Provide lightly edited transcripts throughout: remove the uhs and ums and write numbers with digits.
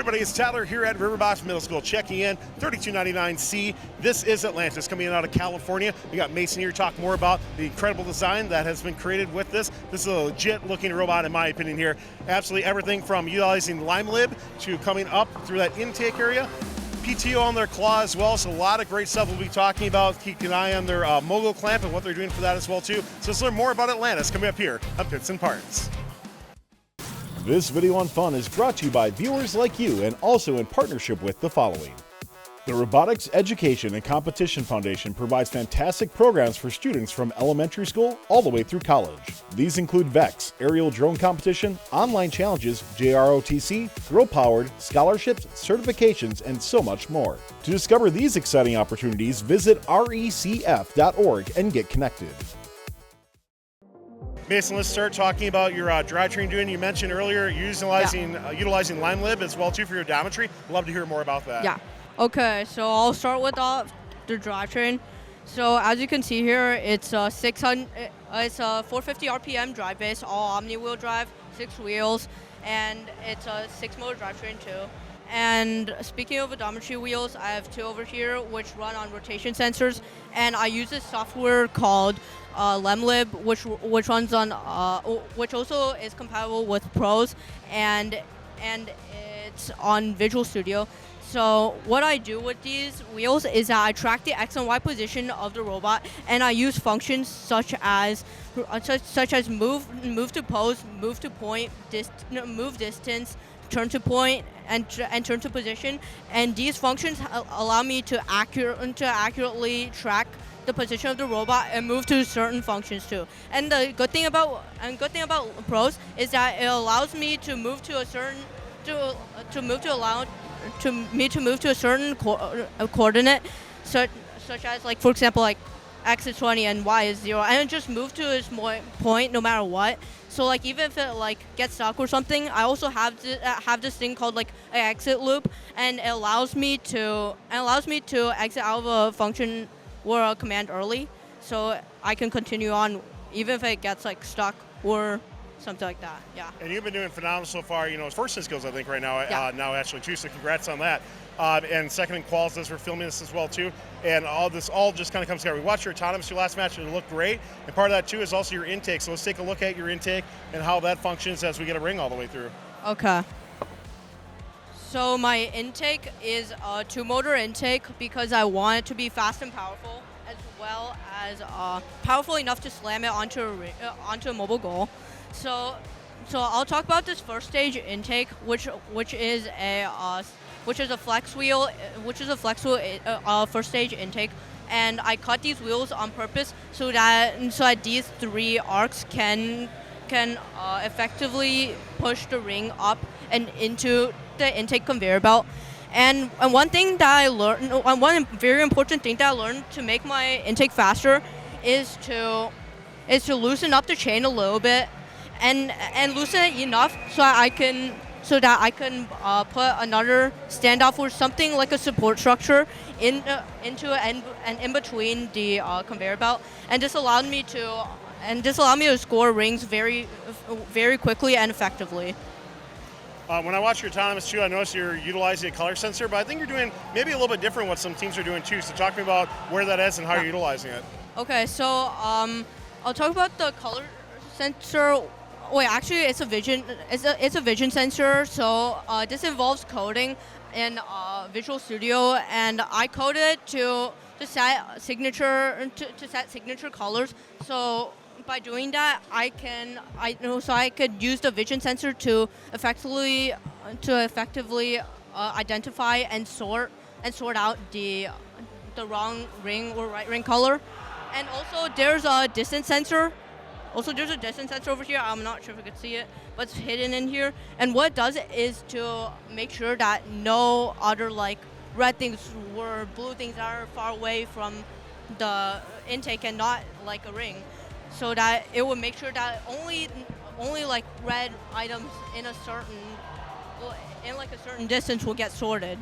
Everybody, it's Tyler here at Riverbots Middle School checking in, 3299C. This is Atlantis, coming in out of California. We got Mason here to talk more about the incredible design that has been created with this. This is a legit looking robot in my opinion here. Absolutely everything from utilizing lemlib to coming up through that intake area. PTO on their claw as well, so a lot of great stuff we'll be talking about. Keep an eye on their mogo clamp and what they're doing for that as well too. So let's learn more about Atlantis coming up here on Pits and Parts. This video on fun is brought to you by viewers like you and also in partnership with the following. The Robotics Education and Competition Foundation provides fantastic programs for students from elementary school all the way through college. These include VEX, aerial drone competition, online challenges, JROTC, girl-powered, scholarships, certifications, and so much more. To discover these exciting opportunities, visit recf.org and get connected. Mason, let's start talking about your drivetrain doing. You mentioned earlier utilizing lemlib as well too for your odometry. Love to hear more about that. Yeah. Okay, so I'll start with the drivetrain. So as you can see here, it's a 450 RPM drive base, all omni-wheel drive, 6 wheels, and it's a 6-motor drivetrain too. And speaking of odometry wheels, I have 2 over here which run on rotation sensors, and I use this software called lemlib, which runs on which also is compatible with Pros, and it's on Visual Studio. So what I do with these wheels is that I track the X and Y position of the robot, and I use functions such as move to pose, move to point, move distance, turn to point, and turn to position. And these functions allow me to accurately track the position of the robot and move to certain functions too. And the good thing about Pros is that it allows me to move to a certain move to a certain coordinate, such as, like, for example, like X is 20 and Y is 0, and just move to its point no matter what. So like even if it like gets stuck or something, I also have this thing called like an exit loop, and it allows me to exit out of a function or a command early, so I can continue on even if it gets like stuck or something like that. Yeah. And you've been doing phenomenal so far. You know, first in skills I think right now, yeah. Now actually too. So congrats on that. And second in quals as we're filming this as well too. And all this just kind of comes together. We watched your autonomous your last match and it looked great. And part of that too is also your intake. So let's take a look at your intake and how that functions as we get a ring all the way through. Okay. So my intake is a 2-motor intake because I want it to be fast and powerful, as well as powerful enough to slam it onto a mobile goal. So I'll talk about this first stage intake, which is a flex wheel first stage intake, and I cut these wheels on purpose so that these 3 arcs can effectively push the ring up and into the intake conveyor belt. And one very important thing that I learned to make my intake faster is to loosen up the chain a little bit and loosen it enough so that I can put another standoff or something like a support structure into and in between the conveyor belt, and this allowed me to score rings very, very quickly and effectively. When I watch your autonomous too, I noticed you're utilizing a color sensor, but I think you're doing maybe a little bit different what some teams are doing too. So talk to me about where that is and how you're utilizing it. Okay, so I'll talk about the color sensor. Wait, actually, it's a vision sensor. So this involves coding in Visual Studio, and I coded it to set signature colors. So by doing that, I could use the vision sensor to effectively identify and sort out the wrong ring or right ring color. And also there's a distance sensor. There's a distance sensor over here. I'm not sure if you can see it, but it's hidden in here. And what it does is to make sure that no other like red things or blue things are far away from the intake and not like a ring, so that it will make sure that only like red items in a certain distance will get sorted.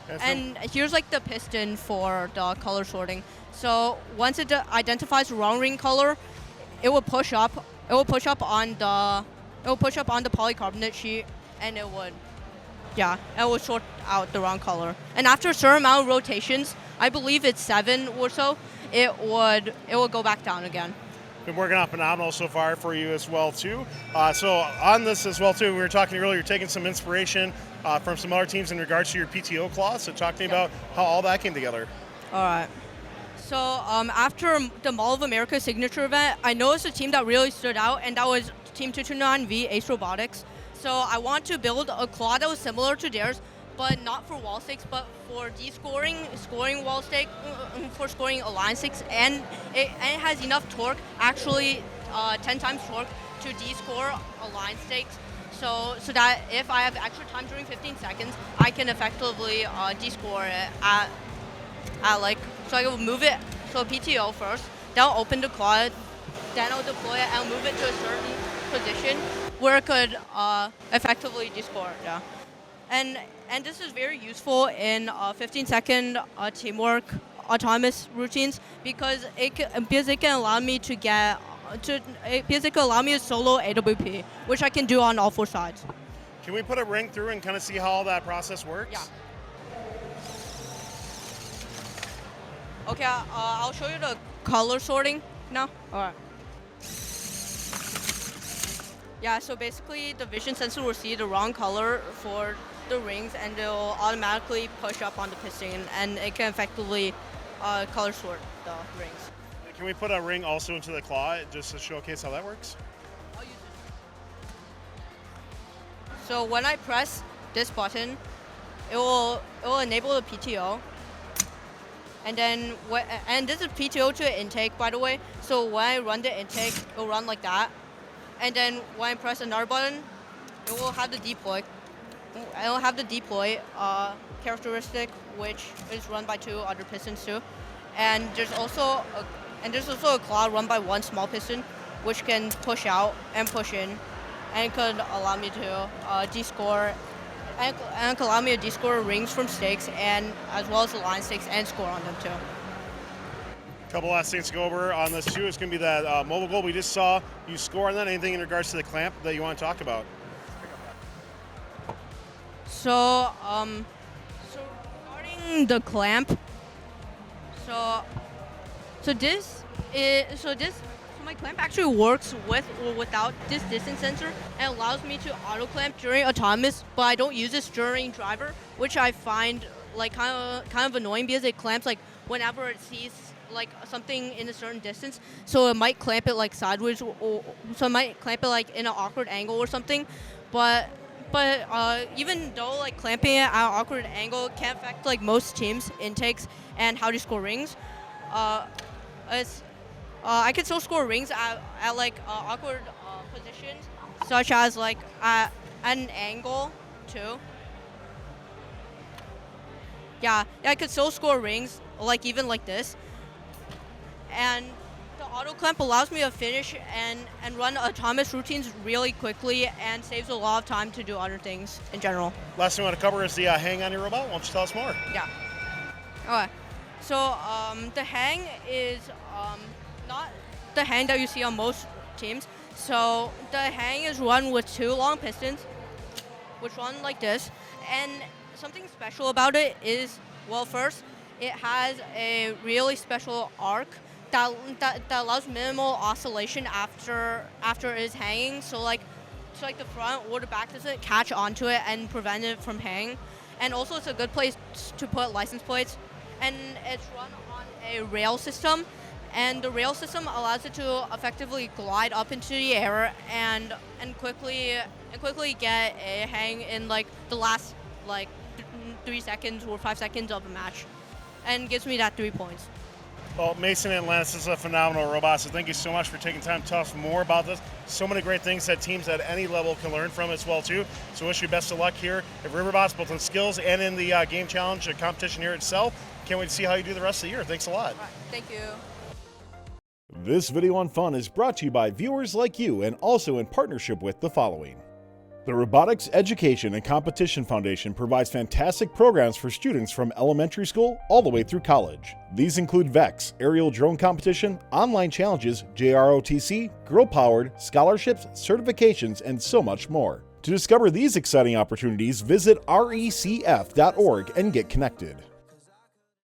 Yeah. And here's like the piston for the color sorting. So once it identifies the wrong ring color, it will push up on the polycarbonate sheet, and it would Yeah, it will sort out the wrong color. And after a certain amount of rotations, I believe it's 7 or so, it would go back down again. Been working on phenomenal so far for you as well too. So on this as well too, we were talking earlier, you're taking some inspiration from some other teams in regards to your PTO claw. So talk to me about how all that came together. All right. So after the Mall of America signature event, I noticed a team that really stood out, and that was Team 229V Ace Robotics. So I want to build a claw that was similar to theirs, but not for wall stakes, but for scoring wall stake, for scoring align stakes, and it has enough torque, actually 10 times torque, to de-score align stakes. So that if I have extra time during 15 seconds, I can effectively de-score it at like, so I will move it to a PTO first, then I'll open the claw, then I'll deploy it, and I'll move it to a certain position where it could effectively de-score, yeah. And this is very useful in 15-second teamwork autonomous routines because it can allow me to solo AWP, which I can do on all 4 sides. Can we put a ring through and kind of see how all that process works? Yeah. Okay, I'll show you the color sorting now. All right. Yeah, so basically the vision sensor will see the wrong color for the rings and it'll automatically push up on the piston and it can effectively color sort the rings. Can we put a ring also into the claw just to showcase how that works? I'll use it. So when I press this button, it will enable the PTO. And then, and this is PTO to intake, by the way. So when I run the intake, it will run like that. And then when I press another button, it will have the deploy. It will have the deploy characteristic, which is run by 2 other pistons too. And there's also a claw run by 1 small piston, which can push out and push in, and it could allow me to de-score. And it can allow me to de-score rings from stakes, and as well as the line stakes, and score on them too. Couple last things to go over on this too. It's going to be that mobile goal we just saw. You score on that. Anything in regards to the clamp that you want to talk about? So regarding the clamp, so my clamp actually works with or without this distance sensor and allows me to auto clamp during autonomous, but I don't use this during driver, which I find like kind of annoying because it clamps like whenever it sees like something in a certain distance, so it might clamp it like sideways, or so it might clamp it like in an awkward angle or something. But even though like clamping it at an awkward angle can affect like most teams' intakes and how to score rings, I can still score rings at like awkward positions, such as like at an angle too. Yeah, I could still score rings like even like this. And the auto clamp allows me to finish and run autonomous routines really quickly and saves a lot of time to do other things in general. Last thing I want to cover is the hang on your robot. Why don't you tell us more? Yeah. Okay. So the hang is not the hang that you see on most teams. So the hang is run with 2 long pistons, which run like this. And something special about it is, well, first, it has a really special arc that allows minimal oscillation after it is hanging. So like the front or the back doesn't catch onto it and prevent it from hanging. And also it's a good place to put license plates. And it's run on a rail system. And the rail system allows it to effectively glide up into the air and quickly get a hang in like the last like 3 seconds or 5 seconds of a match, and gives me that 3 points. Well, Mason Atlantis is a phenomenal robot, so thank you so much for taking time to tell us more about this. So many great things that teams at any level can learn from as well too. So wish you best of luck here at Riverbots, both in skills and in the game challenge competition here itself. Can't wait to see how you do the rest of the year. Thanks a lot. All right, thank you. This video on fun is brought to you by viewers like you and also in partnership with the following. The Robotics Education and Competition Foundation provides fantastic programs for students from elementary school all the way through college. These include VEX, aerial drone competition, online challenges, JROTC, girl-powered, scholarships, certifications, and so much more. To discover these exciting opportunities, visit recf.org and get connected.